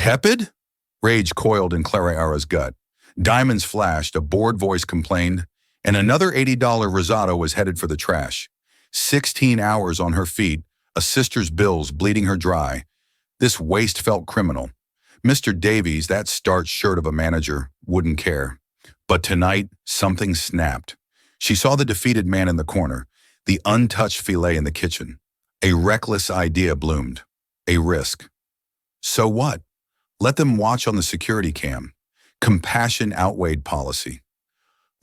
Tepid? Rage coiled in Clara's gut. Diamonds flashed, a bored voice complained, and another $80 risotto was headed for the trash. 16 hours on her feet, a sister's bills bleeding her dry. This waste felt criminal. Mr. Davies, that starched shirt of a manager, wouldn't care. But tonight, something snapped. She saw the defeated man in the corner, the untouched filet in the kitchen. A reckless idea bloomed. A risk. So what? Let them watch on the security cam. Compassion outweighed policy.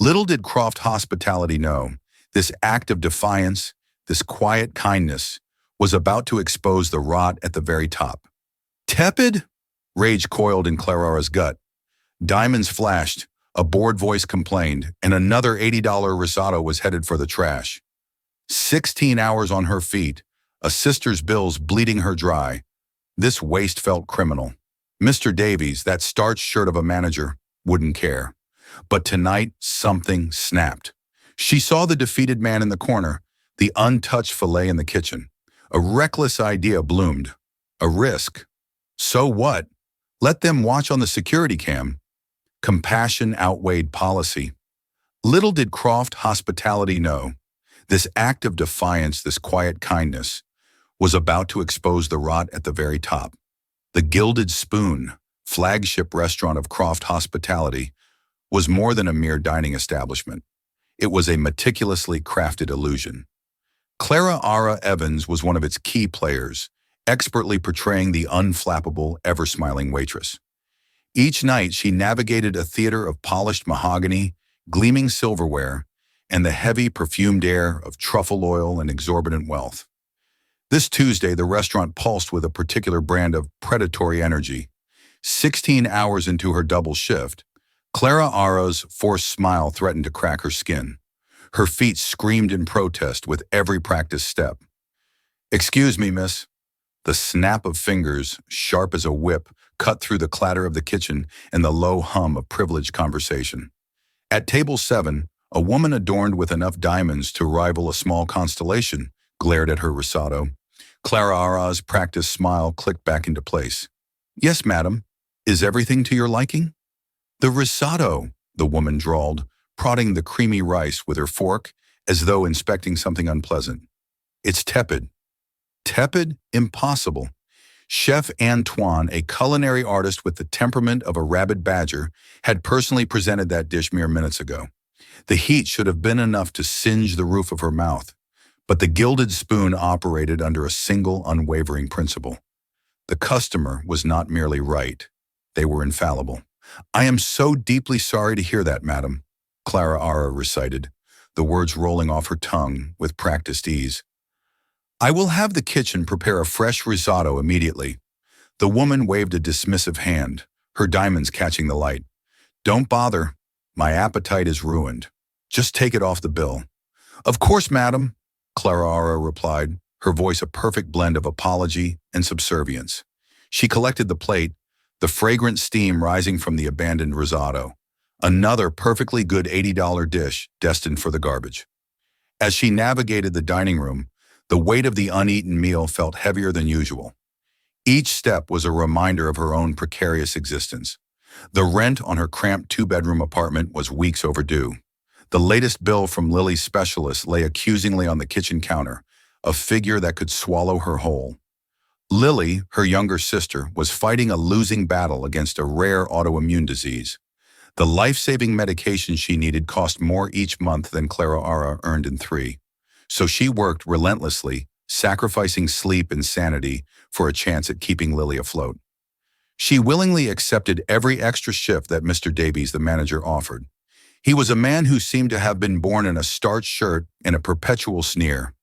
Little did Croft Hospitality know, this act of defiance, this quiet kindness, was about to expose the rot at the very top. Tepid? Rage coiled in Clara's gut. Diamonds flashed, a bored voice complained, and another $80 risotto was headed for the trash. 16 hours on her feet, a sister's bills bleeding her dry. This waste felt criminal. Mr. Davies, that starched shirt of a manager, wouldn't care. But tonight, something snapped. She saw the defeated man in the corner, the untouched filet in the kitchen. A reckless idea bloomed. A risk. So what? Let them watch on the security cam. Compassion outweighed policy. Little did Croft Hospitality know, this act of defiance, this quiet kindness, was about to expose the rot at the very top. The Gilded Spoon, flagship restaurant of Croft Hospitality, was more than a mere dining establishment. It was a meticulously crafted illusion. Clara Evans was one of its key players, expertly portraying the unflappable, ever-smiling waitress. Each night, she navigated a theater of polished mahogany, gleaming silverware, and the heavy, perfumed air of truffle oil and exorbitant wealth. This Tuesday, the restaurant pulsed with a particular brand of predatory energy. 16 hours into her double shift, Clara's forced smile threatened to crack her skin. Her feet screamed in protest with every practiced step. "Excuse me, miss." The snap of fingers, sharp as a whip, cut through the clatter of the kitchen and the low hum of privileged conversation. At table 7, a woman adorned with enough diamonds to rival a small constellation glared at her risotto. Clara's practiced smile clicked back into place. "Yes, madam. Is everything to your liking?" "The risotto," the woman drawled, prodding the creamy rice with her fork as though inspecting something unpleasant. "It's tepid." Tepid? Impossible. Chef Antoine, a culinary artist with the temperament of a rabid badger, had personally presented that dish mere minutes ago. The heat should have been enough to singe the roof of her mouth, but the Gilded Spoon operated under a single unwavering principle. The customer was not merely right. They were infallible. "I am so deeply sorry to hear that, madam," Clara recited, the words rolling off her tongue with practiced ease. "I will have the kitchen prepare a fresh risotto immediately." The woman waved a dismissive hand, her diamonds catching the light. "Don't bother. My appetite is ruined. Just take it off the bill." "Of course, madam," Clara replied, her voice a perfect blend of apology and subservience. She collected the plate, the fragrant steam rising from the abandoned risotto. Another perfectly good $80 dish destined for the garbage. As she navigated the dining room, the weight of the uneaten meal felt heavier than usual. Each step was a reminder of her own precarious existence. The rent on her cramped 2-bedroom apartment was weeks overdue. The latest bill from Lily's specialist lay accusingly on the kitchen counter, a figure that could swallow her whole. Lily, her younger sister, was fighting a losing battle against a rare autoimmune disease. The life-saving medication she needed cost more each month than Clara earned in 3. So she worked relentlessly, sacrificing sleep and sanity for a chance at keeping Lily afloat. She willingly accepted every extra shift that Mr. Davies, the manager, offered. He was a man who seemed to have been born in a starched shirt and a perpetual sneer.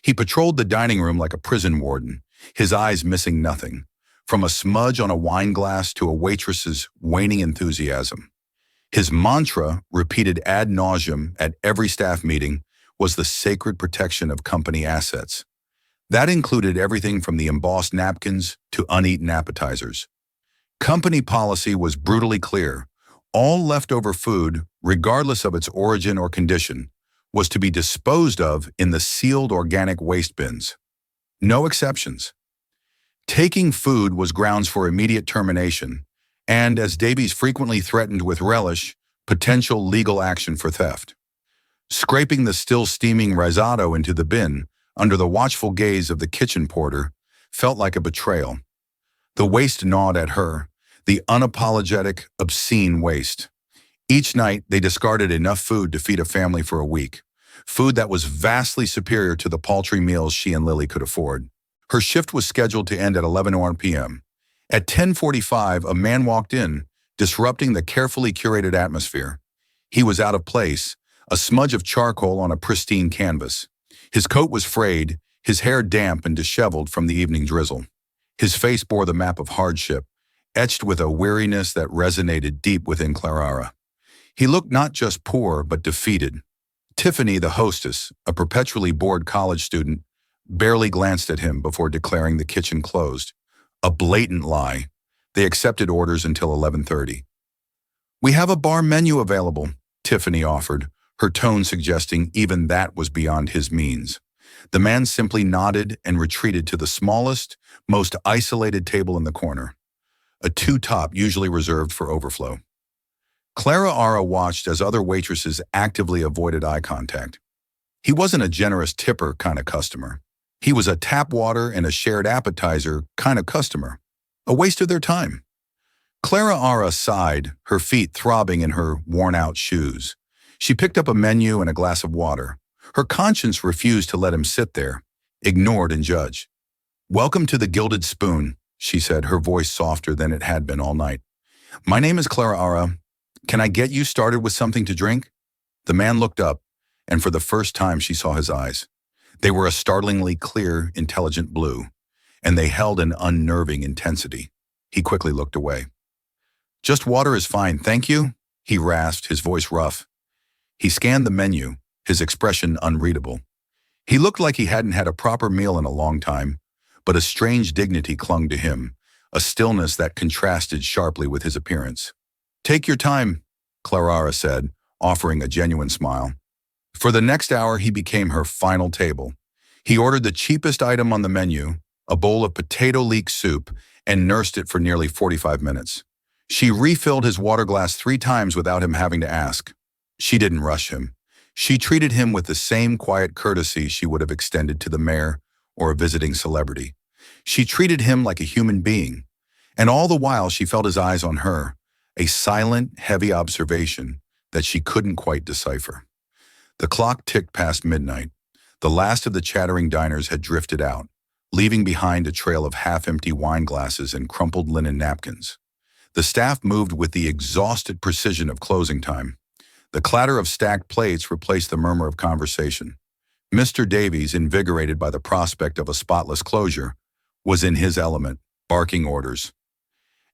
He patrolled the dining room like a prison warden, his eyes missing nothing, from a smudge on a wine glass to a waitress's waning enthusiasm. His mantra, repeated ad nauseum at every staff meeting, was the sacred protection of company assets. That included everything from the embossed napkins to uneaten appetizers. Company policy was brutally clear. All leftover food, regardless of its origin or condition, was to be disposed of in the sealed organic waste bins. No exceptions. Taking food was grounds for immediate termination, and, as Davies frequently threatened with relish, potential legal action for theft. Scraping the still steaming risotto into the bin, under the watchful gaze of the kitchen porter, felt like a betrayal. The waste gnawed at her, the unapologetic, obscene waste. Each night, they discarded enough food to feed a family for a week, food that was vastly superior to the paltry meals she and Lily could afford. Her shift was scheduled to end at 11 p.m. At 10:45, a man walked in, disrupting the carefully curated atmosphere. He was out of place, a smudge of charcoal on a pristine canvas. His coat was frayed, his hair damp and disheveled from the evening drizzle. His face bore the map of hardship, etched with a weariness that resonated deep within Clara. He looked not just poor, but defeated. Tiffany, the hostess, a perpetually bored college student, barely glanced at him before declaring the kitchen closed. A blatant lie. They accepted orders until 11:30. "We have a bar menu available," Tiffany offered, her tone suggesting even that was beyond his means. The man simply nodded and retreated to the smallest, most isolated table in the corner, a two-top usually reserved for overflow. Clara watched as other waitresses actively avoided eye contact. He wasn't a generous tipper kind of customer. He was a tap water and a shared appetizer kind of customer. A waste of their time. Clara sighed, her feet throbbing in her worn-out shoes. She picked up a menu and a glass of water. Her conscience refused to let him sit there, ignored and judged. "Welcome to the Gilded Spoon," she said, her voice softer than it had been all night. "My name is Clara. Can I get you started with something to drink?" The man looked up, and for the first time she saw his eyes. They were a startlingly clear, intelligent blue, and they held an unnerving intensity. He quickly looked away. "Just water is fine, thank you," he rasped, his voice rough. He scanned the menu, his expression unreadable. He looked like he hadn't had a proper meal in a long time, but a strange dignity clung to him, a stillness that contrasted sharply with his appearance. "Take your time," Clara said, offering a genuine smile. For the next hour, he became her final table. He ordered the cheapest item on the menu, a bowl of potato leek soup, and nursed it for nearly 45 minutes. She refilled his water glass 3 times without him having to ask. She didn't rush him. She treated him with the same quiet courtesy she would have extended to the mayor or a visiting celebrity. She treated him like a human being, and all the while she felt his eyes on her, a silent, heavy observation that she couldn't quite decipher. The clock ticked past midnight. The last of the chattering diners had drifted out, leaving behind a trail of half-empty wine glasses and crumpled linen napkins. The staff moved with the exhausted precision of closing time. The clatter of stacked plates replaced the murmur of conversation. Mr. Davies, invigorated by the prospect of a spotless closure, was in his element, barking orders.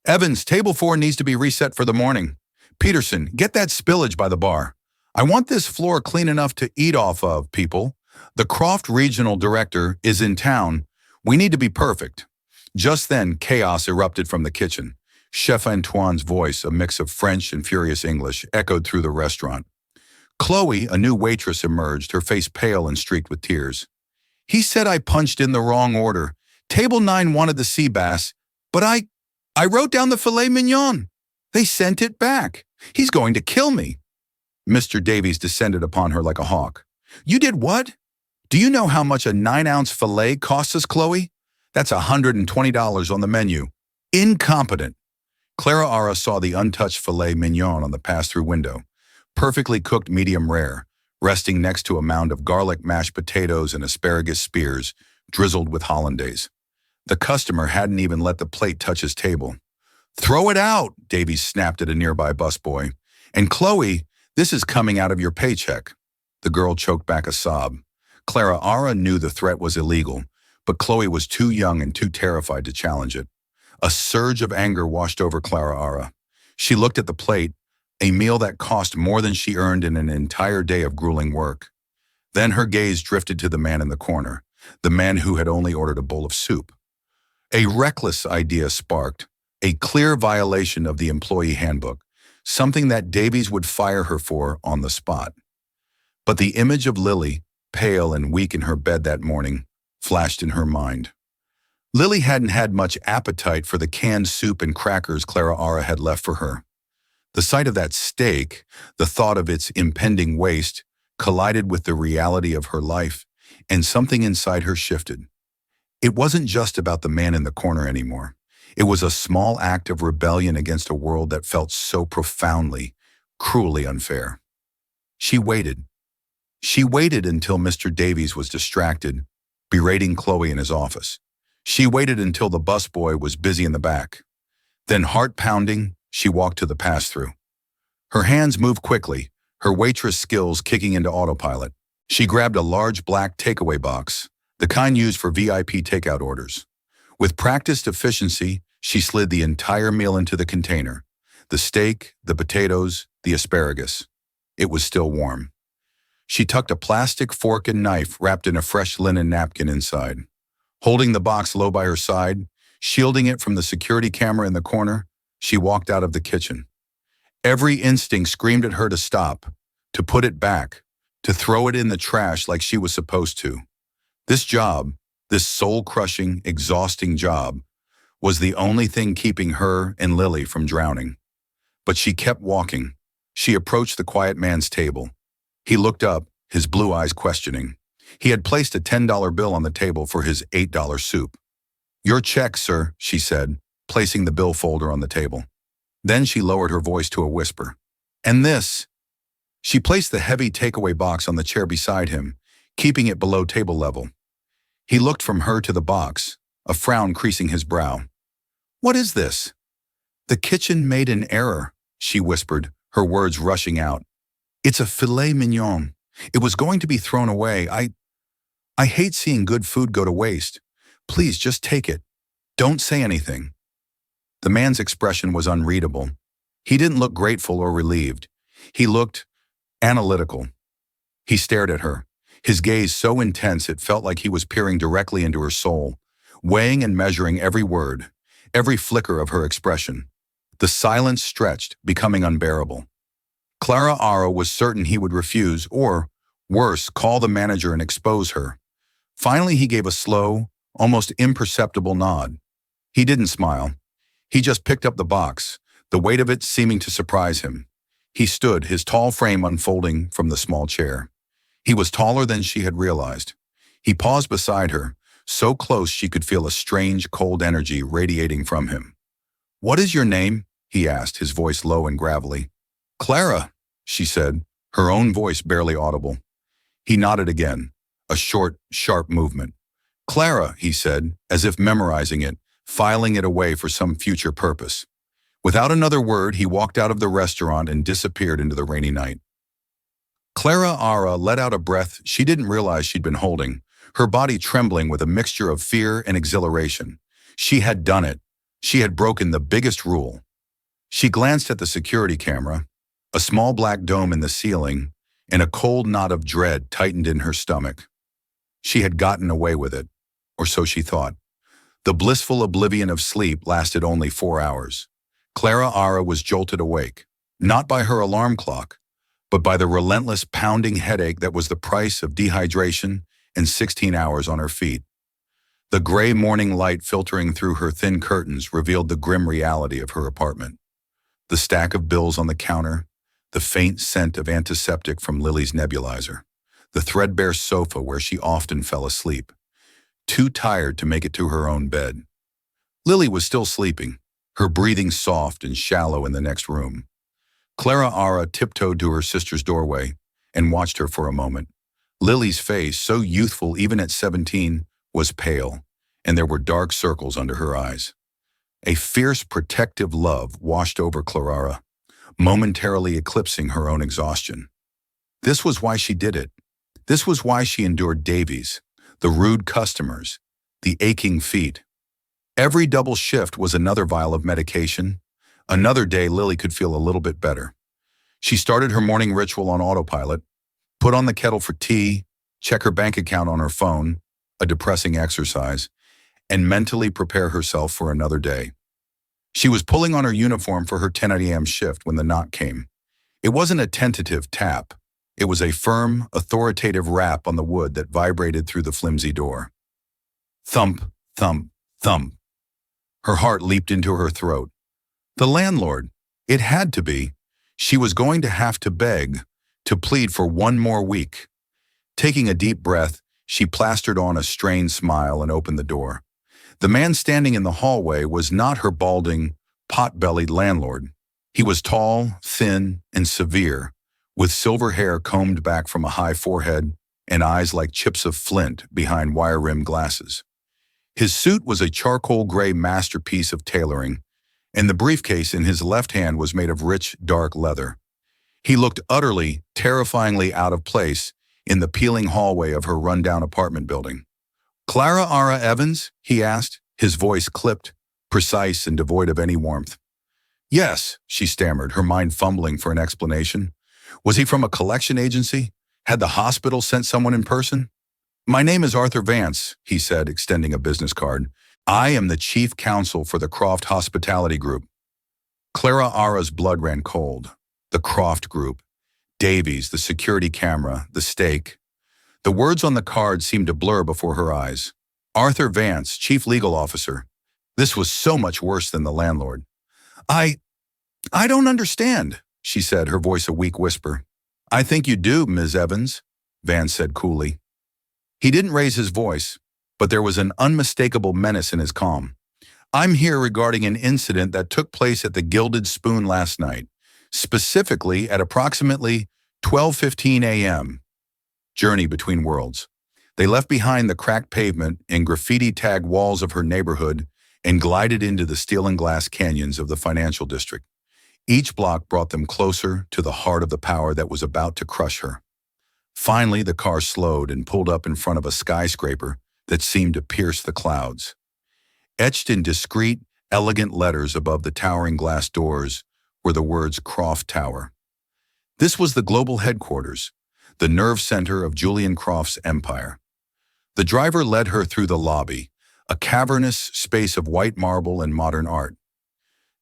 "Evans, table 4 needs to be reset for the morning. Peterson, get that spillage by the bar. I want this floor clean enough to eat off of, people. The Croft Regional Director is in town. We need to be perfect." Just then, chaos erupted from the kitchen. Chef Antoine's voice, a mix of French and furious English, echoed through the restaurant. Chloe, a new waitress, emerged, her face pale and streaked with tears. "He said I punched in the wrong order. Table 9 wanted the sea bass, but I wrote down the filet mignon. They sent it back. He's going to kill me." Mr. Davies descended upon her like a hawk. "You did what? Do you know how much a 9-ounce filet costs us, Chloe? That's $120 on the menu. Incompetent." Clara saw the untouched filet mignon on the pass-through window, perfectly cooked medium rare, resting next to a mound of garlic mashed potatoes and asparagus spears, drizzled with hollandaise. The customer hadn't even let the plate touch his table. "Throw it out," Davies snapped at a nearby busboy. "And Chloe, this is coming out of your paycheck." The girl choked back a sob. Clara knew the threat was illegal, but Chloe was too young and too terrified to challenge it. A surge of anger washed over Clara. She looked at the plate, a meal that cost more than she earned in an entire day of grueling work. Then her gaze drifted to the man in the corner, the man who had only ordered a bowl of soup. A reckless idea sparked, a clear violation of the employee handbook, something that Davies would fire her for on the spot. But the image of Lily, pale and weak in her bed that morning, flashed in her mind. Lily hadn't had much appetite for the canned soup and crackers Clara Ara had left for her. The sight of that steak, the thought of its impending waste, collided with the reality of her life, and something inside her shifted. It wasn't just about the man in the corner anymore. It was a small act of rebellion against a world that felt so profoundly, cruelly unfair. She waited. She waited until Mr. Davies was distracted, berating Chloe in his office. She waited until the busboy was busy in the back. Then, heart-pounding, she walked to the pass-through. Her hands moved quickly, her waitress skills kicking into autopilot. She grabbed a large black takeaway box, the kind used for VIP takeout orders. With practiced efficiency, she slid the entire meal into the container. The steak, the potatoes, the asparagus. It was still warm. She tucked a plastic fork and knife wrapped in a fresh linen napkin inside. Holding the box low by her side, shielding it from the security camera in the corner, she walked out of the kitchen. Every instinct screamed at her to stop, to put it back, to throw it in the trash like she was supposed to. This job, this soul-crushing, exhausting job, was the only thing keeping her and Lily from drowning. But she kept walking. She approached the quiet man's table. He looked up, his blue eyes questioning. He had placed a $10 bill on the table for his $8 soup. "Your check, sir," she said, placing the bill folder on the table. Then she lowered her voice to a whisper. "And this?" She placed the heavy takeaway box on the chair beside him, keeping it below table level. He looked from her to the box, a frown creasing his brow. "What is this?" "The kitchen made an error," she whispered, her words rushing out. "It's a filet mignon. It was going to be thrown away. I hate seeing good food go to waste. Please just take it. Don't say anything." The man's expression was unreadable. He didn't look grateful or relieved. He looked analytical. He stared at her, his gaze so intense it felt like he was peering directly into her soul, weighing and measuring every word, every flicker of her expression. The silence stretched, becoming unbearable. Clara Ara was certain he would refuse or, worse, call the manager and expose her. Finally, he gave a slow, almost imperceptible nod. He didn't smile. He just picked up the box, the weight of it seeming to surprise him. He stood, his tall frame unfolding from the small chair. He was taller than she had realized. He paused beside her, so close she could feel a strange, cold energy radiating from him. "What is your name?" he asked, his voice low and gravelly. "Clara," she said, her own voice barely audible. He nodded again, a short, sharp movement. "Clara," he said, as if memorizing it, filing it away for some future purpose. Without another word, he walked out of the restaurant and disappeared into the rainy night. Clara Ara let out a breath she didn't realize she'd been holding, her body trembling with a mixture of fear and exhilaration. She had done it. She had broken the biggest rule. She glanced at the security camera, a small black dome in the ceiling, and a cold knot of dread tightened in her stomach. She had gotten away with it, or so she thought. The blissful oblivion of sleep lasted only 4 hours. Clara Ara was jolted awake, not by her alarm clock, but by the relentless pounding headache that was the price of dehydration and 16 hours on her feet. The gray morning light filtering through her thin curtains revealed the grim reality of her apartment. The stack of bills on the counter, the faint scent of antiseptic from Lily's nebulizer, the threadbare sofa where she often fell asleep, too tired to make it to her own bed. Lily was still sleeping, her breathing soft and shallow in the next room. Clara Ara tiptoed to her sister's doorway and watched her for a moment. Lily's face, so youthful even at 17, was pale, and there were dark circles under her eyes. A fierce, protective love washed over Clara, momentarily eclipsing her own exhaustion. This was why she did it. This was why she endured Davies, the rude customers, the aching feet. Every double shift was another vial of medication. Another day Lily could feel a little bit better. She started her morning ritual on autopilot, put on the kettle for tea, check her bank account on her phone, a depressing exercise, and mentally prepare herself for another day. She was pulling on her uniform for her 10 a.m. shift when the knock came. It wasn't a tentative tap. It was a firm, authoritative rap on the wood that vibrated through the flimsy door. Thump, thump, Thump. Her heart leaped into her throat. The landlord. It had to be. She was going to have to beg, to plead for one more week. Taking a deep breath, she plastered on a strained smile and opened the door. The man standing in the hallway was not her balding, pot-bellied landlord. He was tall, thin, and severe, with silver hair combed back from a high forehead and eyes like chips of flint behind wire-rimmed glasses. His suit was a charcoal gray masterpiece of tailoring, and the briefcase in his left hand was made of rich, dark leather. He looked utterly, terrifyingly out of place in the peeling hallway of her rundown apartment building. "Clara Ara Evans?" he asked, his voice clipped, precise and devoid of any warmth. "Yes," she stammered, her mind fumbling for an explanation. Was he from a collection agency? Had the hospital sent someone in person? "My name is Arthur Vance," he said, extending a business card. "I am the chief counsel for the Croft Hospitality Group." Clara Ara's blood ran cold. The Croft Group. Davies, the security camera, the stake. The words on the card seemed to blur before her eyes. Arthur Vance, chief legal officer. This was so much worse than the landlord. I don't understand," she said, her voice a weak whisper. "I think you do, Ms. Evans," Vance said coolly. He didn't raise his voice, but there was an unmistakable menace in his calm. "I'm here regarding an incident that took place at the Gilded Spoon last night, specifically at approximately 12:15 a.m. Journey between worlds. They left behind the cracked pavement and graffiti-tagged walls of her neighborhood and glided into the steel and glass canyons of the financial district. Each block brought them closer to the heart of the power that was about to crush her. Finally, the car slowed and pulled up in front of a skyscraper that seemed to pierce the clouds. Etched in discreet, elegant letters above the towering glass doors were the words Croft Tower. This was the global headquarters, the nerve center of Julian Croft's empire. The driver led her through the lobby, a cavernous space of white marble and modern art.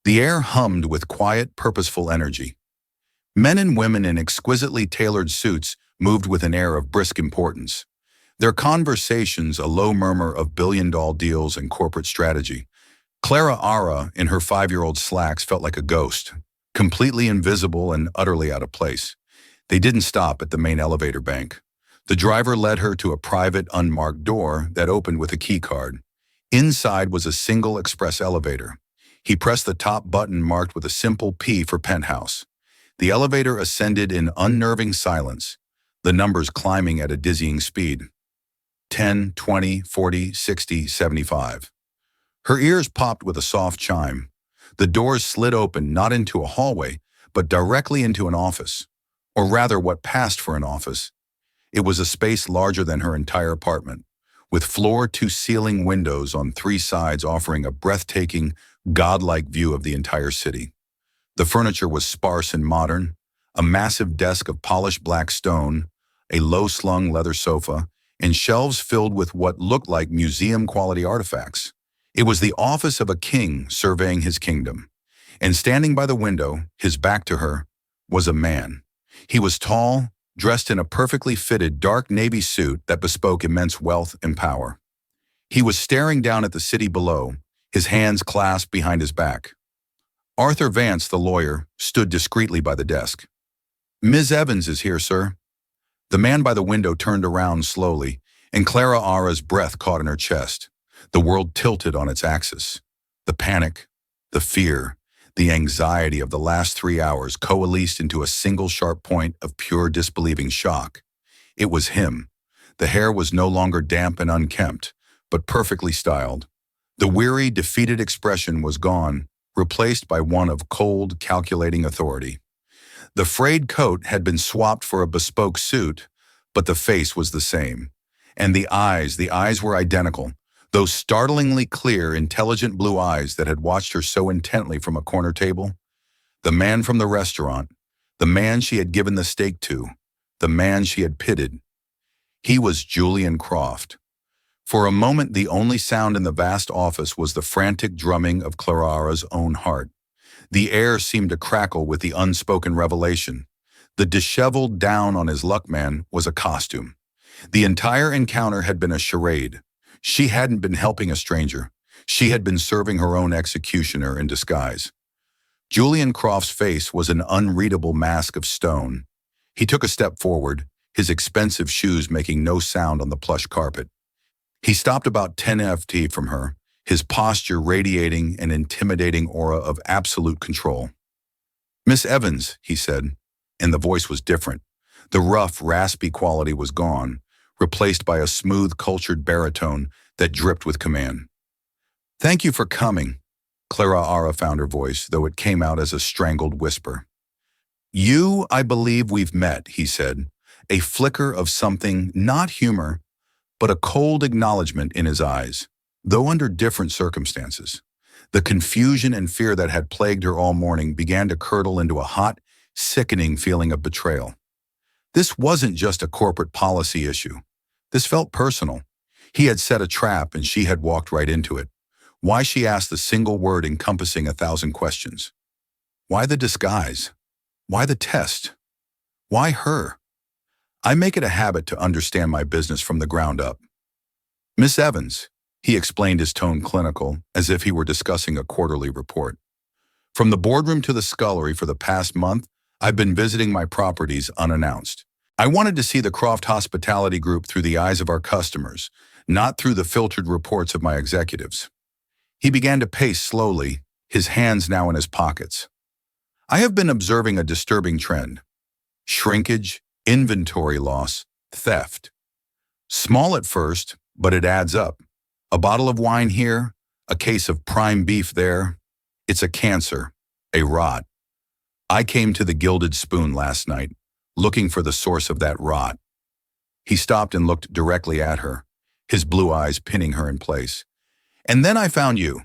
The air hummed with quiet, purposeful energy. Men and women in exquisitely tailored suits moved with an air of brisk importance. Their conversations a low murmur of billion-dollar deals and corporate strategy. Clara Ara, in her 5-year-old slacks, felt like a ghost, completely invisible and utterly out of place. They didn't stop at the main elevator bank. The driver led her to a private, unmarked door that opened with a key card. Inside was a single express elevator. He pressed the top button marked with a simple P for penthouse. The elevator ascended in unnerving silence, the numbers climbing at a dizzying speed. 10, 20, 40, 60, 75. Her ears popped with a soft chime. The doors slid open not into a hallway, but directly into an office. Or rather, what passed for an office. It was a space larger than her entire apartment, with floor-to-ceiling windows on 3 sides offering a breathtaking, godlike view of the entire city. The furniture was sparse and modern, a massive desk of polished black stone, a low-slung leather sofa, and shelves filled with what looked like museum-quality artifacts. It was the office of a king surveying his kingdom. And standing by the window, his back to her, was a man. He was tall, dressed in a perfectly fitted dark navy suit that bespoke immense wealth and power. He was staring down at the city below, his hands clasped behind his back. Arthur Vance, the lawyer, stood discreetly by the desk. "Ms. Evans is here, sir." The man by the window turned around slowly, and Clara Ara's breath caught in her chest. The world tilted on its axis. The panic, the fear, the anxiety of the last 3 hours coalesced into a single sharp point of pure disbelieving shock. It was him. The hair was no longer damp and unkempt, but perfectly styled. The weary, defeated expression was gone, replaced by one of cold, calculating authority. The frayed coat had been swapped for a bespoke suit, but the face was the same. And the eyes were identical, those startlingly clear, intelligent blue eyes that had watched her so intently from a corner table. The man from the restaurant, the man she had given the steak to, the man she had pitied. He was Julian Croft. For a moment, the only sound in the vast office was the frantic drumming of Clara's own heart. The air seemed to crackle with the unspoken revelation. The disheveled down on his luck man was a costume. The entire encounter had been a charade. She hadn't been helping a stranger. She had been serving her own executioner in disguise. Julian Croft's face was an unreadable mask of stone. He took a step forward, his expensive shoes making no sound on the plush carpet. He stopped about 10 feet from her, his posture radiating an intimidating aura of absolute control. "Miss Evans," he said, and the voice was different. The rough, raspy quality was gone, replaced by a smooth, cultured baritone that dripped with command. "Thank you for coming," Clara Ara found her voice, though it came out as a strangled whisper. "You, I believe we've met," he said, a flicker of something, not humor, but a cold acknowledgement in his eyes, though under different circumstances. The confusion and fear that had plagued her all morning began to curdle into a hot, sickening feeling of betrayal. This wasn't just a corporate policy issue. This felt personal. He had set a trap and she had walked right into it. Why, she asked, the single word encompassing 1,000 questions? Why the disguise? Why the test? Why her? I make it a habit to understand my business from the ground up. "Miss Evans," he explained, his tone clinical, as if he were discussing a quarterly report. "From the boardroom to the scullery for the past month, I've been visiting my properties unannounced. I wanted to see the Croft Hospitality Group through the eyes of our customers, not through the filtered reports of my executives." He began to pace slowly, his hands now in his pockets. "I have been observing a disturbing trend. Shrinkage, inventory loss, theft. Small at first, but it adds up. A bottle of wine here, a case of prime beef there. It's a cancer, a rot. I came to the Gilded Spoon last night, looking for the source of that rot." He stopped and looked directly at her, his blue eyes pinning her in place. "And then I found you."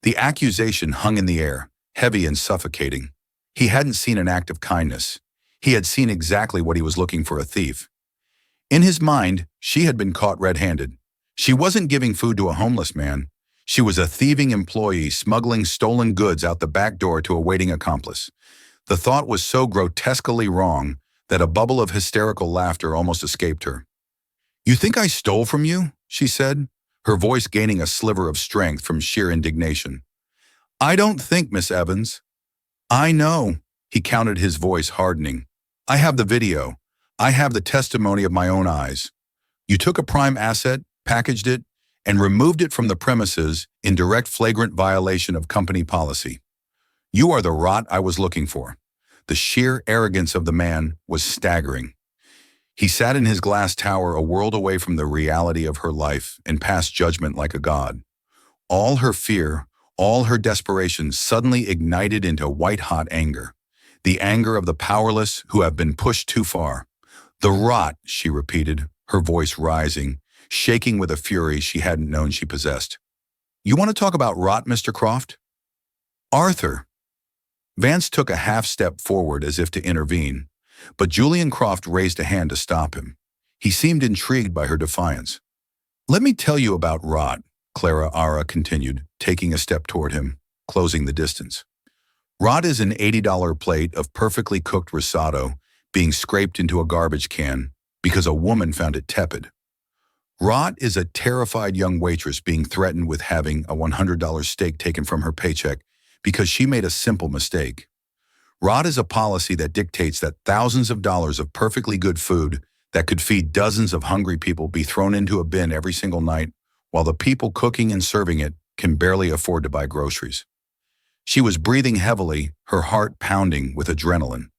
The accusation hung in the air, heavy and suffocating. He hadn't seen an act of kindness. He had seen exactly what he was looking for: a thief. In his mind, she had been caught red-handed. She wasn't giving food to a homeless man. She was a thieving employee smuggling stolen goods out the back door to a waiting accomplice. The thought was so grotesquely wrong that a bubble of hysterical laughter almost escaped her. "You think I stole from you?" she said, her voice gaining a sliver of strength from sheer indignation. "I don't think, Miss Evans." "I know," he countered, his voice hardening. "I have the video. I have the testimony of my own eyes. You took a prime asset, packaged it, and removed it from the premises in direct flagrant violation of company policy. You are the rot I was looking for." The sheer arrogance of the man was staggering. He sat in his glass tower, a world away from the reality of her life, and passed judgment like a god. All her fear, all her desperation suddenly ignited into white-hot anger. The anger of the powerless who have been pushed too far. "The rot," she repeated, her voice rising, shaking with a fury she hadn't known she possessed. "You want to talk about rot, Mr. Croft?" "Arthur." Vance took a half-step forward as if to intervene, but Julian Croft raised a hand to stop him. He seemed intrigued by her defiance. "Let me tell you about rot," Clara Ara continued, taking a step toward him, closing the distance. "Rot is an $80 plate of perfectly cooked risotto being scraped into a garbage can because a woman found it tepid. Rot is a terrified young waitress being threatened with having a $100 steak taken from her paycheck because she made a simple mistake. Rot is a policy that dictates that thousands of dollars of perfectly good food that could feed dozens of hungry people be thrown into a bin every single night, while the people cooking and serving it can barely afford to buy groceries." She was breathing heavily, her heart pounding with adrenaline.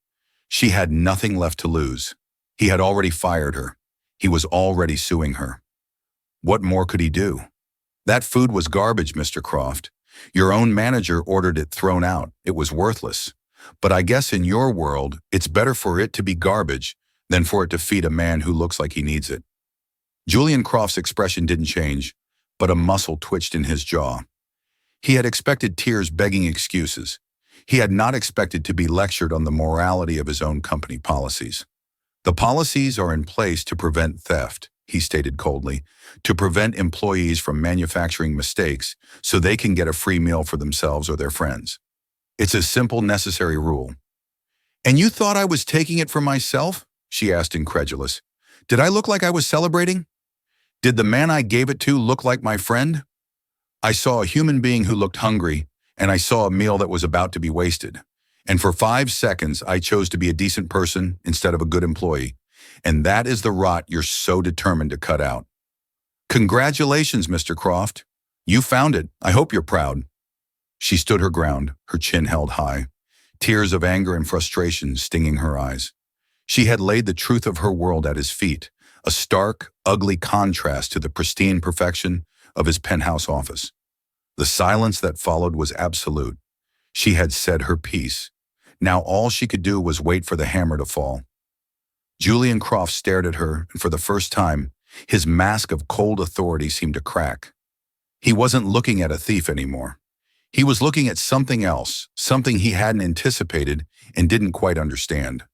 She had nothing left to lose. He had already fired her. He was already suing her. What more could he do? "That food was garbage, Mr. Croft. Your own manager ordered it thrown out. It was worthless. But I guess in your world, it's better for it to be garbage than for it to feed a man who looks like he needs it." Julian Croft's expression didn't change, but a muscle twitched in his jaw. He had expected tears begging excuses. He had not expected to be lectured on the morality of his own company policies. "The policies are in place to prevent theft," he stated coldly, "to prevent employees from manufacturing mistakes so they can get a free meal for themselves or their friends. It's a simple, necessary rule." "And you thought I was taking it for myself?" she asked, incredulous. "Did I look like I was celebrating? Did the man I gave it to look like my friend?" I saw a human being who looked hungry, and I saw a meal that was about to be wasted. And for 5 seconds, I chose to be a decent person instead of a good employee. And that is the rot you're so determined to cut out. Congratulations, Mr. Croft. You found it. I hope you're proud. She stood her ground, her chin held high, tears of anger and frustration stinging her eyes. She had laid the truth of her world at his feet, a stark, ugly contrast to the pristine perfection of his penthouse office. The silence that followed was absolute. She had said her piece. Now all she could do was wait for the hammer to fall. Julian Croft stared at her, and for the first time, his mask of cold authority seemed to crack. He wasn't looking at a thief anymore. He was looking at something else, something he hadn't anticipated and didn't quite understand.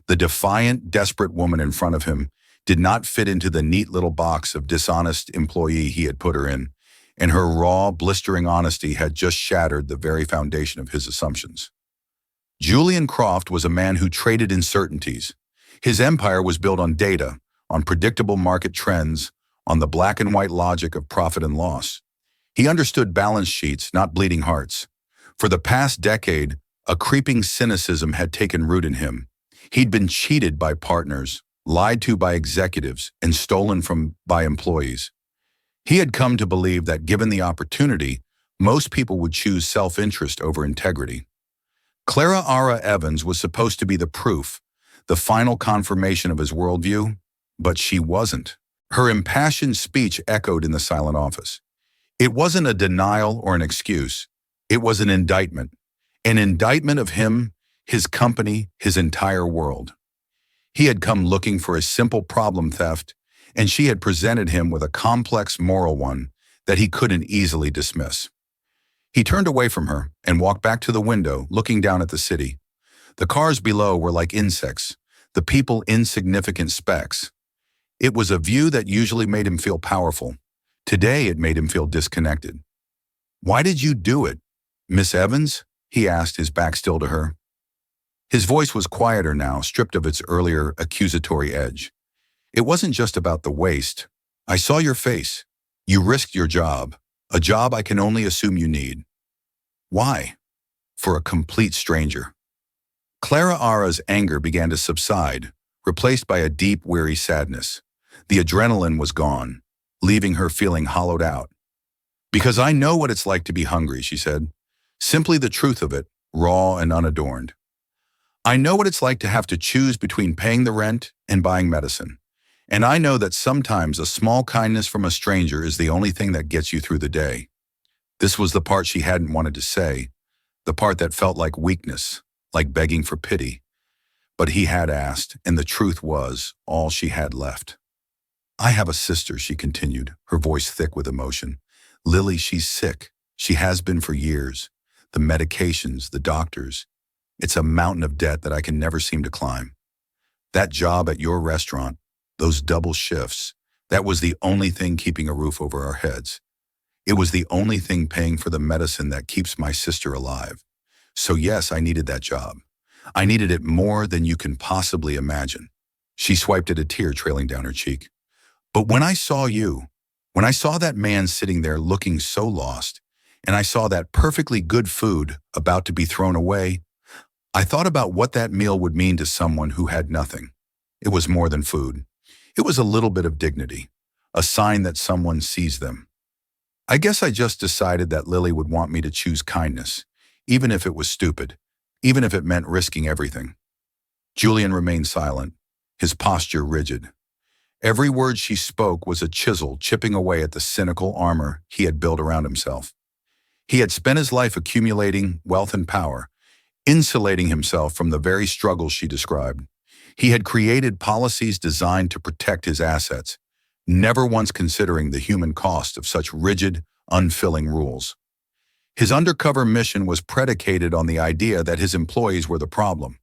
The defiant, desperate woman in front of him did not fit into the neat little box of dishonest employee he had put her in, and her raw, blistering honesty had just shattered the very foundation of his assumptions. Julian Croft was a man who traded in certainties. His empire was built on data, on predictable market trends, on the black and white logic of profit and loss. He understood balance sheets, not bleeding hearts. For the past decade, a creeping cynicism had taken root in him. He'd been cheated by partners, lied to by executives, and stolen from by employees. He had come to believe that given the opportunity, most people would choose self-interest over integrity. Clara Ara Evans was supposed to be the proof, the final confirmation of his worldview, but she wasn't. Her impassioned speech echoed in the silent office. It wasn't a denial or an excuse. It was an indictment of him, his company, his entire world. He had come looking for a simple problem theft, and she had presented him with a complex moral one that he couldn't easily dismiss. He turned away from her and walked back to the window, looking down at the city. The cars below were like insects, the people insignificant specks. It was a view that usually made him feel powerful. Today it made him feel disconnected. "Why did you do it, Miss Evans?" he asked, his back still to her. His voice was quieter now, stripped of its earlier accusatory edge. "It wasn't just about the waste. I saw your face. You risked your job, a job I can only assume you need." "Why?" "For a complete stranger." Clara Ara's anger began to subside, replaced by a deep, weary sadness. The adrenaline was gone, leaving her feeling hollowed out. "Because I know what it's like to be hungry," she said. "Simply the truth of it, raw and unadorned. I know what it's like to have to choose between paying the rent and buying medicine. And I know that sometimes a small kindness from a stranger is the only thing that gets you through the day." This was the part she hadn't wanted to say, the part that felt like weakness, like begging for pity. But he had asked, and the truth was all she had left. "I have a sister," she continued, her voice thick with emotion. "Lily, she's sick. She has been for years. The medications, the doctors. It's a mountain of debt that I can never seem to climb. That job at your restaurant, those double shifts, that was the only thing keeping a roof over our heads. It was the only thing paying for the medicine that keeps my sister alive. So yes, I needed that job. I needed it more than you can possibly imagine." She swiped at a tear trailing down her cheek. "But when I saw you, when I saw that man sitting there looking so lost, and I saw that perfectly good food about to be thrown away, I thought about what that meal would mean to someone who had nothing. It was more than food. It was a little bit of dignity, a sign that someone sees them. I guess I just decided that Lily would want me to choose kindness, even if it was stupid, even if it meant risking everything." Julian remained silent, his posture rigid. Every word she spoke was a chisel chipping away at the cynical armor he had built around himself. He had spent his life accumulating wealth and power, insulating himself from the very struggles she described. He had created policies designed to protect his assets, never once considering the human cost of such rigid, unfilling rules. His undercover mission was predicated on the idea that his employees were the problem.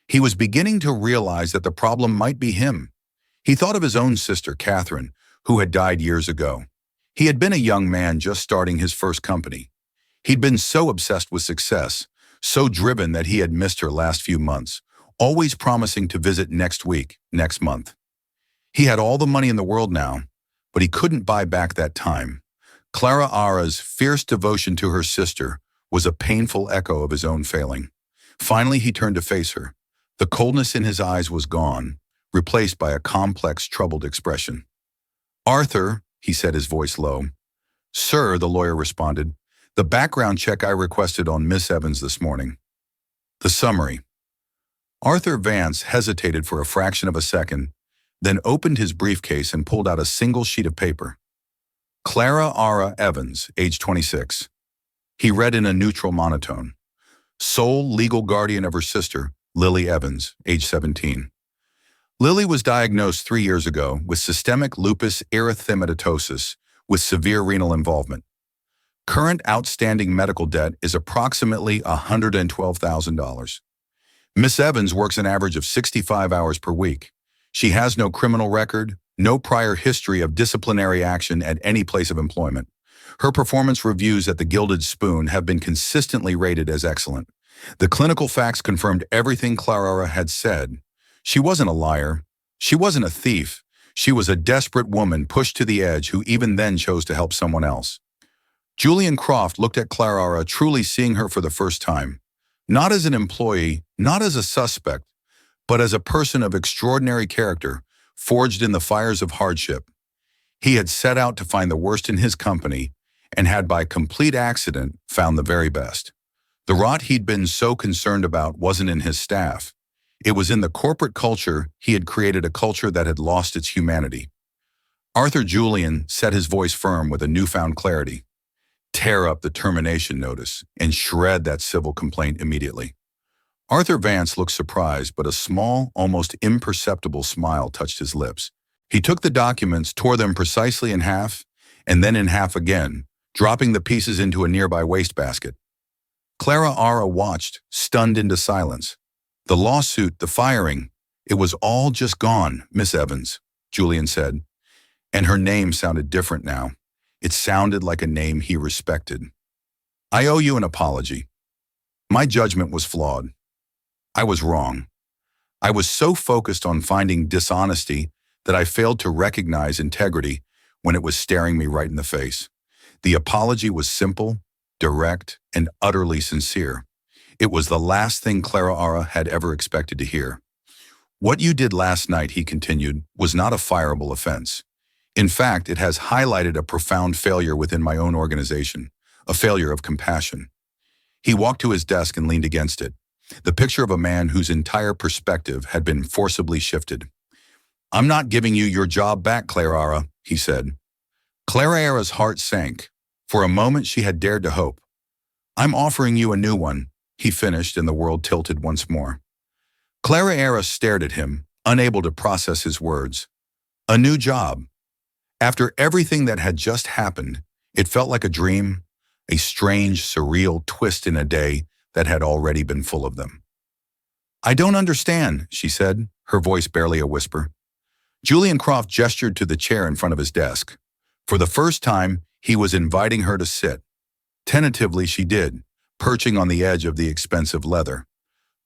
He was beginning to realize that the problem might be him. He thought of his own sister, Catherine, who had died years ago. He had been a young man just starting his first company. He'd been so obsessed with success, so driven that he had missed her last few months, always promising to visit next week, next month. He had all the money in the world now, but he couldn't buy back that time, Clara Ara's fierce devotion to her sister was a painful echo of his own failing. Finally, he turned to face her. The coldness in his eyes was gone, replaced by a complex, troubled expression. "Arthur," he said, his voice low. "Sir," the lawyer responded, "the background check I requested on Miss Evans this morning." The summary. Arthur Vance hesitated for a fraction of a second, then opened his briefcase and pulled out a single sheet of paper. Clara Ara Evans, age 26. He read in a neutral monotone. Sole legal guardian of her sister, Lily Evans, age 17. Lily was diagnosed 3 years ago with systemic lupus erythematosus with severe renal involvement. Current outstanding medical debt is approximately $112,000. Miss Evans works an average of 65 hours per week. She has no criminal record, no prior history of disciplinary action at any place of employment. Her performance reviews at the Gilded Spoon have been consistently rated as excellent. The clinical facts confirmed everything Clara had said. She wasn't a liar. She wasn't a thief. She was a desperate woman pushed to the edge who even then chose to help someone else. Julian Croft looked at Clara, truly seeing her for the first time. Not as an employee, not as a suspect, but as a person of extraordinary character, forged in the fires of hardship. He had set out to find the worst in his company and had by complete accident found the very best. The rot he'd been so concerned about wasn't in his staff. It was in the corporate culture. He had created a culture that had lost its humanity. Arthur Julian set his voice firm with a newfound clarity. Tear up the termination notice and shred that civil complaint immediately. Arthur Vance looked surprised, but a small, almost imperceptible smile touched his lips. He took the documents, tore them precisely in half, and then in half again, dropping the pieces into a nearby wastebasket. Clara Ara watched, stunned into silence. The lawsuit, the firing, it was all just gone, Miss Evans, Julian said. And her name sounded different now. It sounded like a name he respected. "I owe you an apology. My judgment was flawed. I was wrong. I was so focused on finding dishonesty that I failed to recognize integrity when it was staring me right in the face." The apology was simple, direct, and utterly sincere. It was the last thing Clara Ara had ever expected to hear. "What you did last night," he continued, "was not a fireable offense. In fact, it has highlighted a profound failure within my own organization, a failure of compassion." He walked to his desk and leaned against it, the picture of a man whose entire perspective had been forcibly shifted. "I'm not giving you your job back, Clara Ara," he said. Clara Ara's heart sank. For a moment, she had dared to hope. "I'm offering you a new one," he finished, and the world tilted once more. Clara Ara stared at him, unable to process his words. A new job. After everything that had just happened, it felt like a dream, a strange, surreal twist in a day that had already been full of them. "I don't understand," she said, her voice barely a whisper. Julian Croft gestured to the chair in front of his desk. For the first time, he was inviting her to sit. Tentatively, she did, perching on the edge of the expensive leather.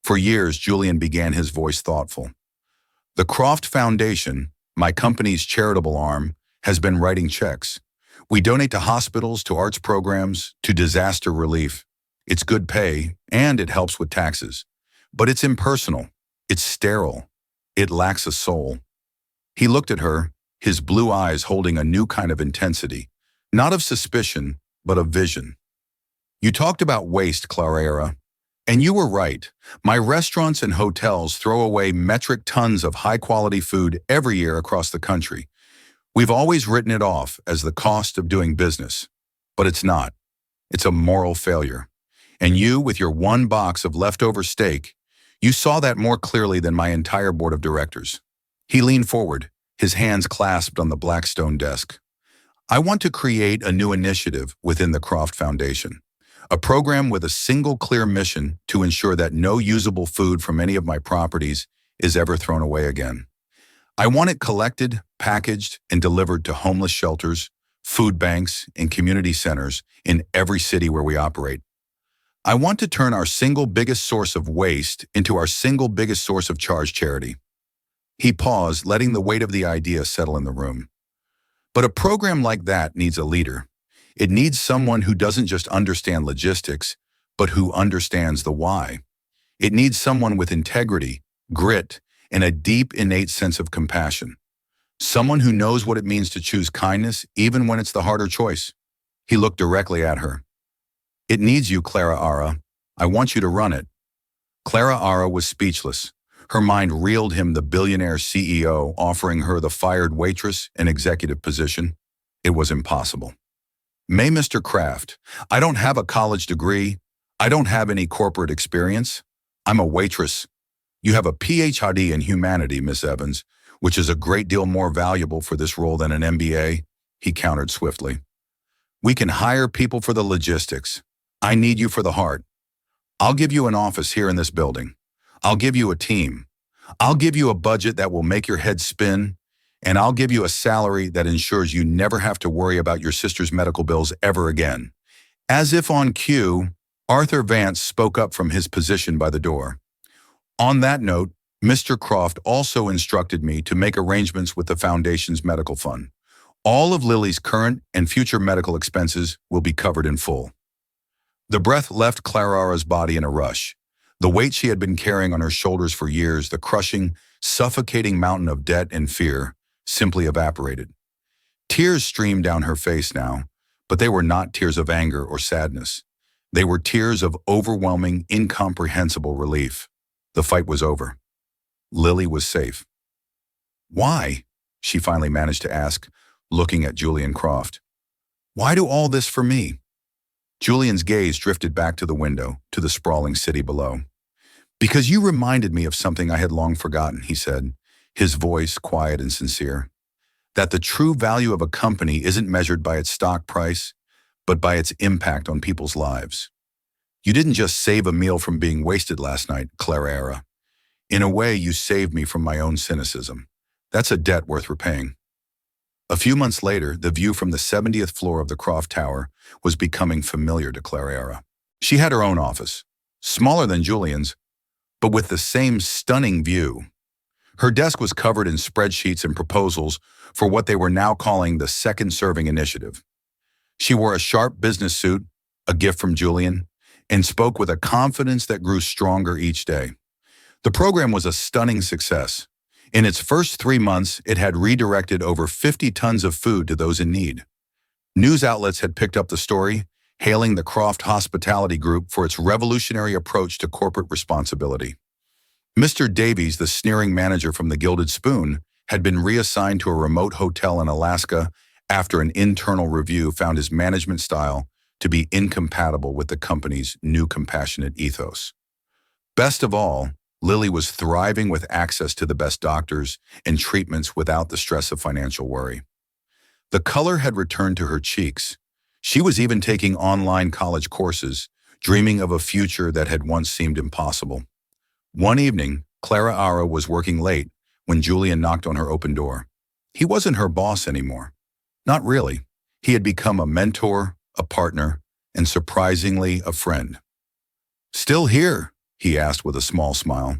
For years, Julian began his voice thoughtful. "The Croft Foundation, my company's charitable arm, has been writing checks. We donate to hospitals, to arts programs, to disaster relief. It's good pay, and it helps with taxes. But it's impersonal. It's sterile. It lacks a soul." He looked at her, his blue eyes holding a new kind of intensity, not of suspicion, but of vision. "You talked about waste, Clara Ara, and you were right. My restaurants and hotels throw away metric tons of high-quality food every year across the country. We've always written it off as the cost of doing business, but it's not. It's a moral failure. And you, with your one box of leftover steak, you saw that more clearly than my entire board of directors." He leaned forward, his hands clasped on the black stone desk. "I want to create a new initiative within the Croft Foundation, a program with a single clear mission to ensure that no usable food from any of my properties is ever thrown away again. I want it collected, packaged, and delivered to homeless shelters, food banks, and community centers in every city where we operate. I want to turn our single biggest source of waste into our single biggest source of charged charity." He paused, letting the weight of the idea settle in the room. "But a program like that needs a leader. It needs someone who doesn't just understand logistics, but who understands the why. It needs someone with integrity, grit, and a deep innate sense of compassion. Someone who knows what it means to choose kindness even when it's the harder choice. He looked directly at her. It needs you, Clara Ara. I want you to run it. Clara Ara was speechless. Her mind reeled him the billionaire CEO offering her the fired waitress and executive position. It was impossible. May Mr. Kraft, I don't have a college degree. I don't have any corporate experience. I'm a waitress. You have a PhD in humanity, Miss Evans, which is a great deal more valuable for this role than an MBA, he countered swiftly. We can hire people for the logistics. I need you for the heart. I'll give you an office here in this building. I'll give you a team. I'll give you a budget that will make your head spin, and I'll give you a salary that ensures you never have to worry about your sister's medical bills ever again. As if on cue, Arthur Vance spoke up from his position by the door. On that note, Mr. Croft also instructed me to make arrangements with the Foundation's medical fund. All of Lily's current and future medical expenses will be covered in full. The breath left Clara's body in a rush. The weight she had been carrying on her shoulders for years, the crushing, suffocating mountain of debt and fear, simply evaporated. Tears streamed down her face now, but they were not tears of anger or sadness. They were tears of overwhelming, incomprehensible relief. The fight was over. Lily was safe. Why? She finally managed to ask, looking at Julian Croft. Why do all this for me? Julian's gaze drifted back to the window, to the sprawling city below. Because you reminded me of something I had long forgotten, he said, his voice quiet and sincere. That the true value of a company isn't measured by its stock price, but by its impact on people's lives. You didn't just save a meal from being wasted last night, Clara. In a way, you saved me from my own cynicism. That's a debt worth repaying. A few months later, the view from the 70th floor of the Croft Tower was becoming familiar to Clara. She had her own office, smaller than Julian's, but with the same stunning view. Her desk was covered in spreadsheets and proposals for what they were now calling the Second Serving Initiative. She wore a sharp business suit, a gift from Julian, and spoke with a confidence that grew stronger each day. The program was a stunning success. In its first 3 months, it had redirected over 50 tons of food to those in need. News outlets had picked up the story, hailing the Croft Hospitality Group for its revolutionary approach to corporate responsibility. Mr. Davies, the sneering manager from the Gilded Spoon, had been reassigned to a remote hotel in Alaska after an internal review found his management style to be incompatible with the company's new compassionate ethos. Best of all, Lily was thriving with access to the best doctors and treatments without the stress of financial worry. The color had returned to her cheeks. She was even taking online college courses, dreaming of a future that had once seemed impossible. One evening, Clara was working late when Julian knocked on her open door. He wasn't her boss anymore. Not really. He had become a mentor, a partner, and surprisingly, a friend. Still here? He asked with a small smile.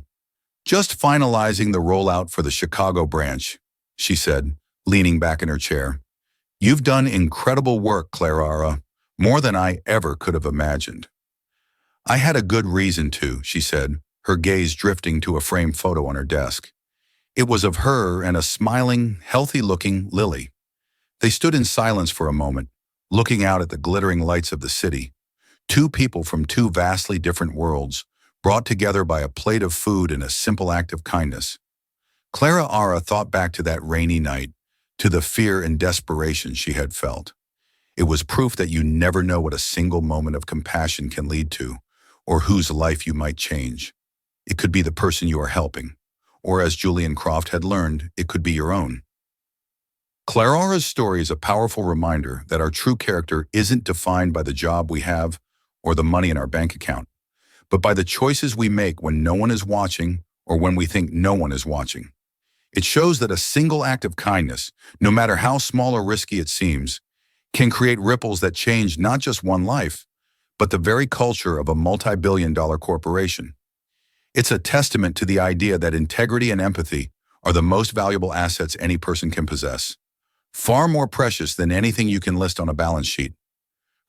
Just finalizing the rollout for the Chicago branch, she said, leaning back in her chair. You've done incredible work, Clara, more than I ever could have imagined. I had a good reason to, she said, her gaze drifting to a framed photo on her desk. It was of her and a smiling, healthy-looking Lily. They stood in silence for a moment, looking out at the glittering lights of the city. Two people from two vastly different worlds, brought together by a plate of food and a simple act of kindness. Clara thought back to that rainy night, to the fear and desperation she had felt. It was proof that you never know what a single moment of compassion can lead to, or whose life you might change. It could be the person you are helping, or as Julian Croft had learned, it could be your own. Clara's story is a powerful reminder that our true character isn't defined by the job we have or the money in our bank account, but by the choices we make when no one is watching or when we think no one is watching. It shows that a single act of kindness, no matter how small or risky it seems, can create ripples that change not just one life, but the very culture of a multi-billion-dollar corporation. It's a testament to the idea that integrity and empathy are the most valuable assets any person can possess, far more precious than anything you can list on a balance sheet.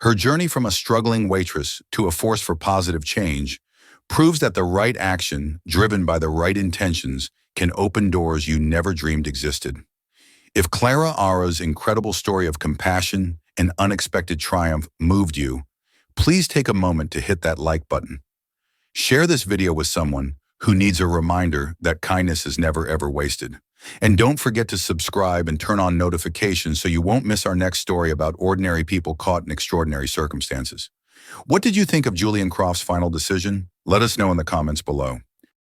Her journey from a struggling waitress to a force for positive change proves that the right action, driven by the right intentions, can open doors you never dreamed existed. If Clara Ara's incredible story of compassion and unexpected triumph moved you, please take a moment to hit that like button. Share this video with someone who needs a reminder that kindness is never ever wasted. And don't forget to subscribe and turn on notifications so you won't miss our next story about ordinary people caught in extraordinary circumstances. What did you think of Julian Croft's final decision? Let us know in the comments below.